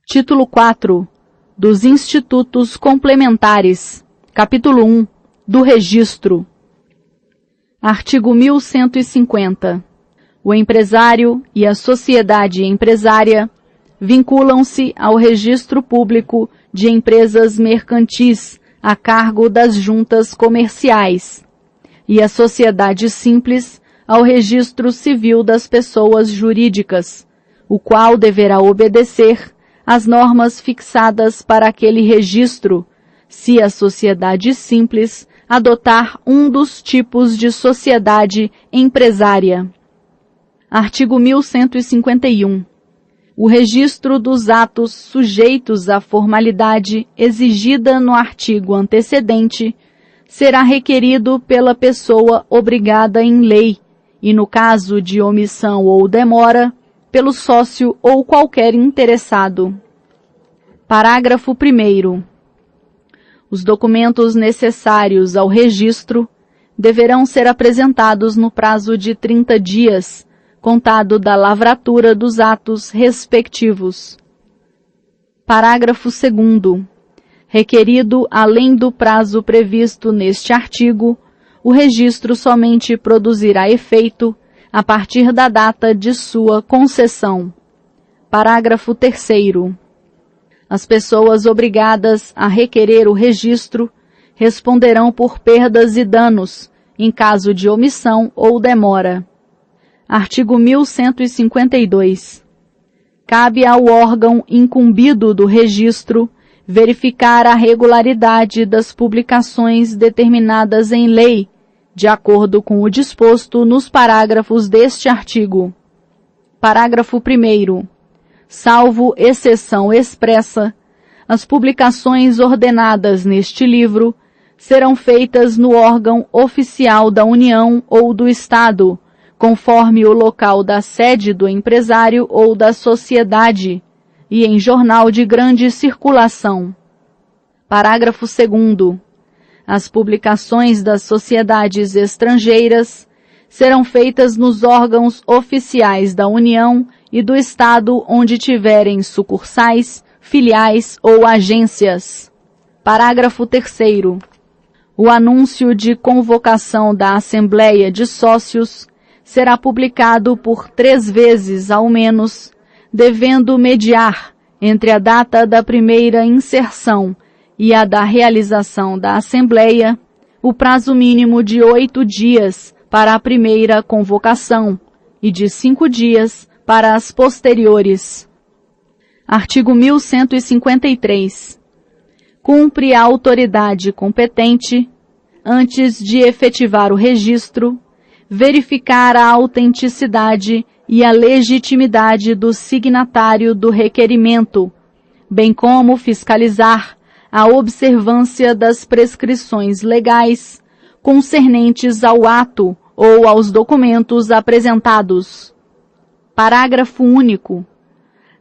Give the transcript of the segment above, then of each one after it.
Título 4 dos Institutos Complementares. Capítulo 1 do Registro. Artigo 1150. O empresário e a sociedade empresária vinculam-se ao registro público de empresas mercantis a cargo das juntas comerciais e a sociedade simples ao registro civil das pessoas jurídicas, o qual deverá obedecer às normas fixadas para aquele registro, se a sociedade simples adotar um dos tipos de sociedade empresária. Artigo 1151. O registro dos atos sujeitos à formalidade exigida no artigo antecedente será requerido pela pessoa obrigada em lei e, no caso de omissão ou demora, pelo sócio ou qualquer interessado. Parágrafo 1º. Os documentos necessários ao registro deverão ser apresentados no prazo de 30 dias, contado da lavratura dos atos respectivos. Parágrafo 2º. Requerido, além do prazo previsto neste artigo, o registro somente produzirá efeito a partir da data de sua concessão. Parágrafo 3º. As pessoas obrigadas a requerer o registro responderão por perdas e danos, em caso de omissão ou demora. Artigo 1152. Cabe ao órgão incumbido do registro verificar a regularidade das publicações determinadas em lei, de acordo com o disposto nos parágrafos deste artigo. Parágrafo 1º. Salvo exceção expressa, as publicações ordenadas neste livro serão feitas no órgão oficial da União ou do Estado, conforme o local da sede do empresário ou da sociedade, e em jornal de grande circulação. Parágrafo 2º. As publicações das sociedades estrangeiras serão feitas nos órgãos oficiais da União e do Estado onde tiverem sucursais, filiais ou agências. Parágrafo 3º. O anúncio de convocação da Assembleia de Sócios será publicado por 3 vezes ao menos, devendo mediar entre a data da primeira inserção e a da realização da Assembleia o prazo mínimo de 8 dias para a primeira convocação e de 5 dias para as posteriores. Artigo 1153. Cumpre a autoridade competente, antes de efetivar o registro, verificar a autenticidade e a legitimidade do signatário do requerimento, bem como fiscalizar a observância das prescrições legais concernentes ao ato ou aos documentos apresentados. Parágrafo único.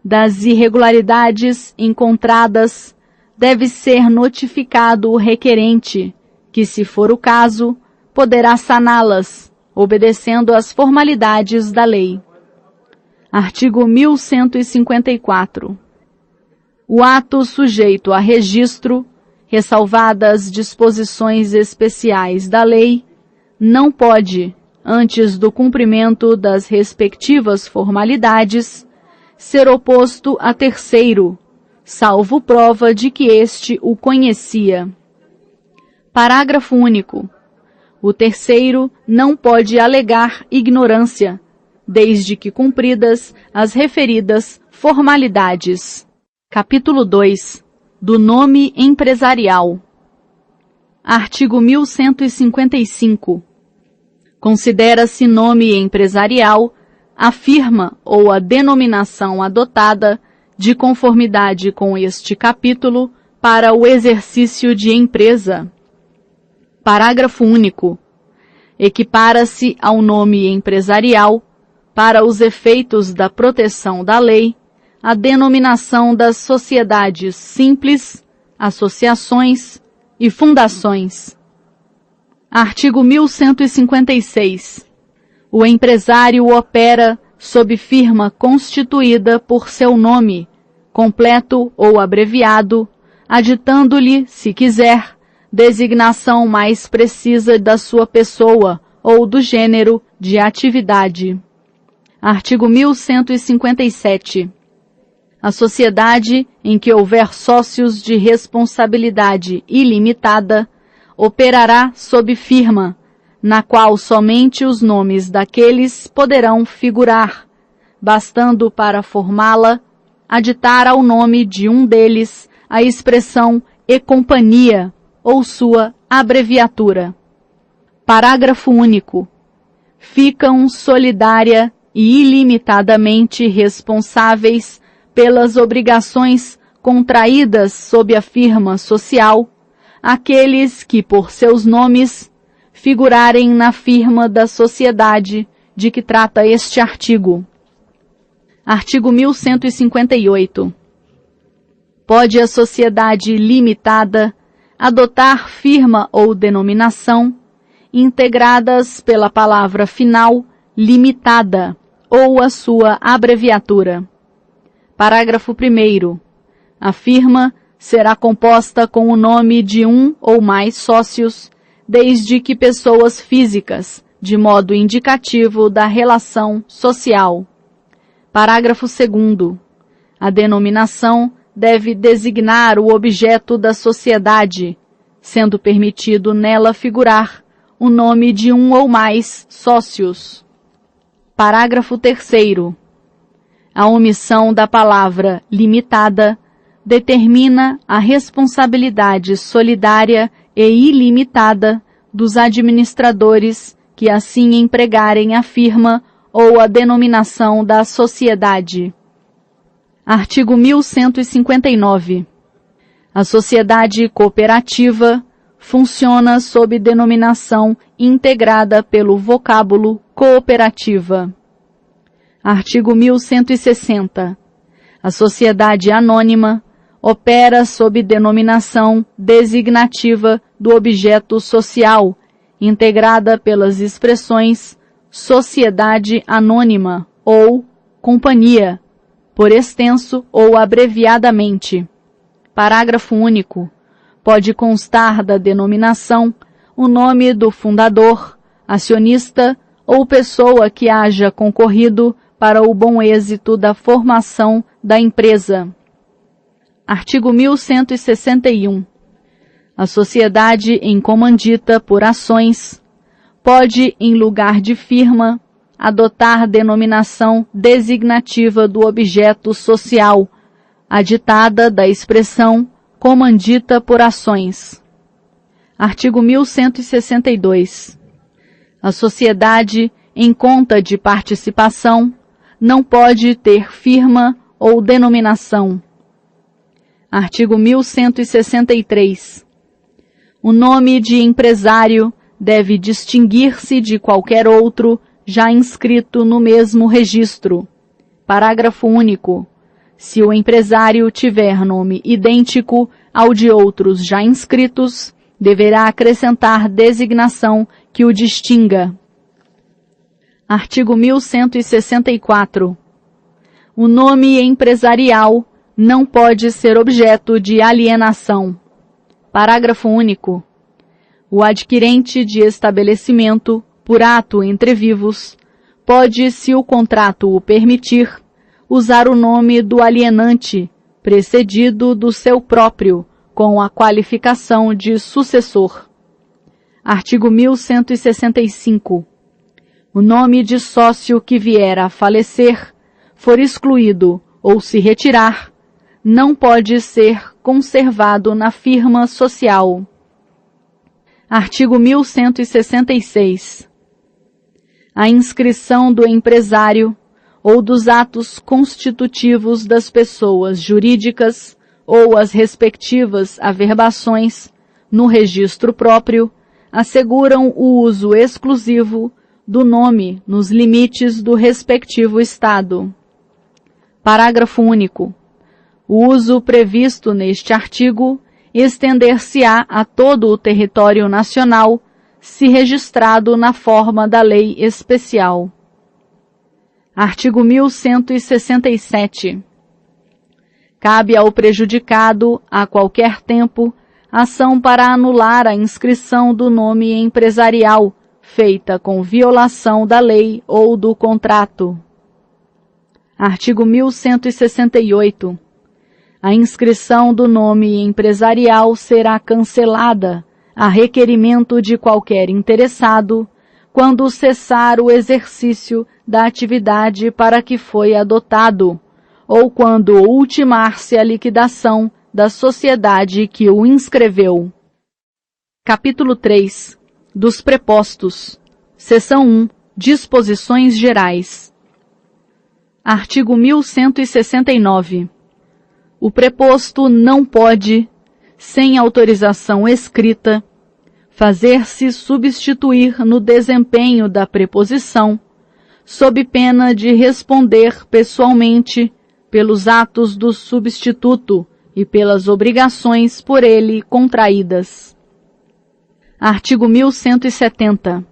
Das irregularidades encontradas, deve ser notificado o requerente, que, se for o caso, poderá saná-las, obedecendo às formalidades da lei. Artigo 1154. O ato sujeito a registro, ressalvadas disposições especiais da lei, não pode, antes do cumprimento das respectivas formalidades, ser oposto a terceiro, salvo prova de que este o conhecia. Parágrafo único. O terceiro não pode alegar ignorância, desde que cumpridas as referidas formalidades. Capítulo 2 do nome empresarial. Artigo 1155. Considera-se nome empresarial a firma ou a denominação adotada de conformidade com este capítulo para o exercício de empresa. Parágrafo único. Equipara-se ao nome empresarial, para os efeitos da proteção da lei, a denominação das sociedades simples, associações e fundações. Artigo 1156. O empresário opera sob firma constituída por seu nome, completo ou abreviado, aditando-lhe, se quiser, designação mais precisa da sua pessoa ou do gênero de atividade. Artigo 1157. A sociedade em que houver sócios de responsabilidade ilimitada operará sob firma, na qual somente os nomes daqueles poderão figurar, bastando para formá-la aditar ao nome de um deles a expressão e companhia ou sua abreviatura. Parágrafo único. Ficam solidária e ilimitadamente responsáveis pelas obrigações contraídas sob a firma social aqueles que, por seus nomes, figurarem na firma da sociedade de que trata este artigo. Artigo 1158. Pode a sociedade limitada adotar firma ou denominação integradas pela palavra final limitada ou a sua abreviatura. Parágrafo 1º. A firma será composta com o nome de um ou mais sócios, desde que pessoas físicas, de modo indicativo da relação social. Parágrafo 2º. A denominação deve designar o objeto da sociedade, sendo permitido nela figurar o nome de um ou mais sócios. Parágrafo 3º. A omissão da palavra limitada determina a responsabilidade solidária e ilimitada dos administradores que assim empregarem a firma ou a denominação da sociedade. Artigo 1159. A sociedade cooperativa funciona sob denominação integrada pelo vocábulo cooperativa. Artigo 1160. A sociedade anônima opera sob denominação designativa do objeto social, integrada pelas expressões sociedade anônima ou companhia, por extenso ou abreviadamente. Parágrafo único. Pode constar da denominação o nome do fundador, acionista ou pessoa que haja concorrido para o bom êxito da formação da empresa. Artigo 1161. A sociedade em comandita por ações pode, em lugar de firma, adotar denominação designativa do objeto social, aditada da expressão comandita por ações. Artigo 1162. A sociedade em conta de participação não pode ter firma ou denominação. Artigo 1163. O nome de empresário deve distinguir-se de qualquer outro já inscrito no mesmo registro. Parágrafo único. Se o empresário tiver nome idêntico ao de outros já inscritos, deverá acrescentar designação que o distinga. Artigo 1164. O nome empresarial não pode ser objeto de alienação. Parágrafo único. O adquirente de estabelecimento, por ato entre vivos, pode, se o contrato o permitir, usar o nome do alienante, precedido do seu próprio, com a qualificação de sucessor. Artigo 1165. O nome de sócio que vier a falecer, for excluído ou se retirar, não pode ser conservado na firma social. Artigo 1166. A inscrição do empresário ou dos atos constitutivos das pessoas jurídicas ou as respectivas averbações no registro próprio asseguram o uso exclusivo do nome nos limites do respectivo Estado. Parágrafo único. O uso previsto neste artigo estender-se-á a todo o território nacional, se registrado na forma da lei especial. Artigo 1167. Cabe ao prejudicado, a qualquer tempo, ação para anular a inscrição do nome empresarial, feita com violação da lei ou do contrato. Artigo 1168. A inscrição do nome empresarial será cancelada, a requerimento de qualquer interessado, quando cessar o exercício da atividade para que foi adotado, ou quando ultimar-se a liquidação da sociedade que o inscreveu. Capítulo 3. Dos prepostos. Seção 1. Disposições gerais. Artigo 1169. O preposto não pode, sem autorização escrita, fazer-se substituir no desempenho da preposição, sob pena de responder pessoalmente pelos atos do substituto e pelas obrigações por ele contraídas. Artigo 1170.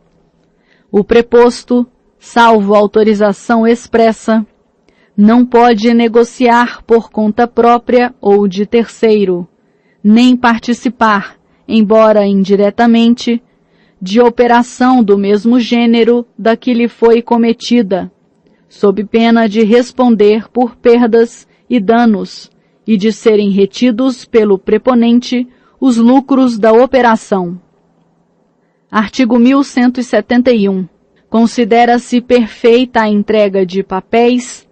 O preposto, salvo autorização expressa, não pode negociar por conta própria ou de terceiro, nem participar, embora indiretamente, de operação do mesmo gênero da que lhe foi cometida, sob pena de responder por perdas e danos e de serem retidos pelo preponente os lucros da operação. Artigo 1171. Considera-se perfeita a entrega de papéis,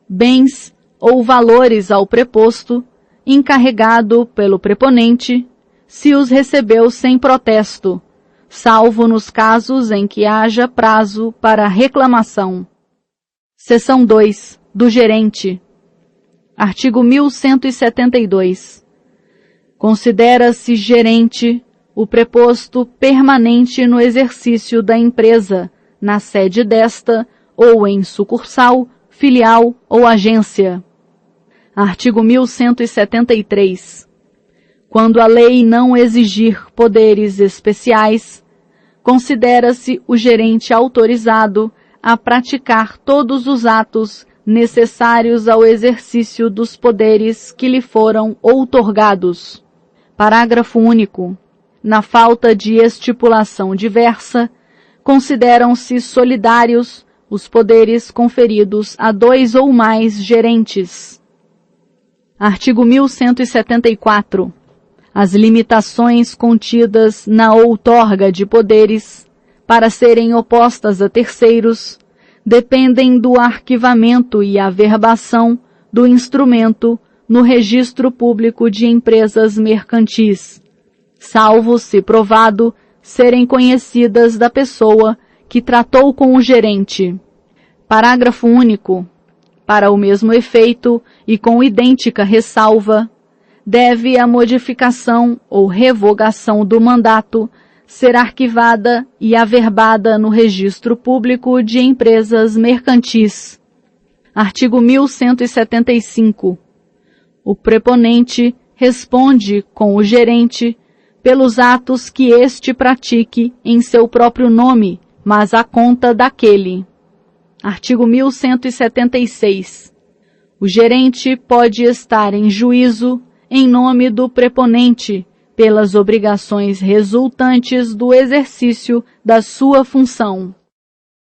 bens ou valores ao preposto, encarregado pelo preponente, se os recebeu sem protesto, salvo nos casos em que haja prazo para reclamação. Seção 2. Do gerente. Artigo 1172. Considera-se gerente o preposto permanente no exercício da empresa, na sede desta, ou em sucursal, filial ou agência. Artigo 1173. Quando a lei não exigir poderes especiais, considera-se o gerente autorizado a praticar todos os atos necessários ao exercício dos poderes que lhe foram outorgados. Parágrafo único. Na falta de estipulação diversa, consideram-se solidários os poderes conferidos a 2 ou mais gerentes. Artigo 1174. As limitações contidas na outorga de poderes, para serem opostas a terceiros, dependem do arquivamento e averbação do instrumento no Registro Público de Empresas Mercantis, salvo se provado serem conhecidas da pessoa que tratou com o gerente. Parágrafo único. Para o mesmo efeito e com idêntica ressalva, deve a modificação ou revogação do mandato ser arquivada e averbada no Registro Público de Empresas Mercantis. Artigo 1175. O preponente responde com o gerente pelos atos que este pratique em seu próprio nome, mas à conta daquele. Artigo 1176. O gerente pode estar em juízo em nome do preponente, pelas obrigações resultantes do exercício da sua função.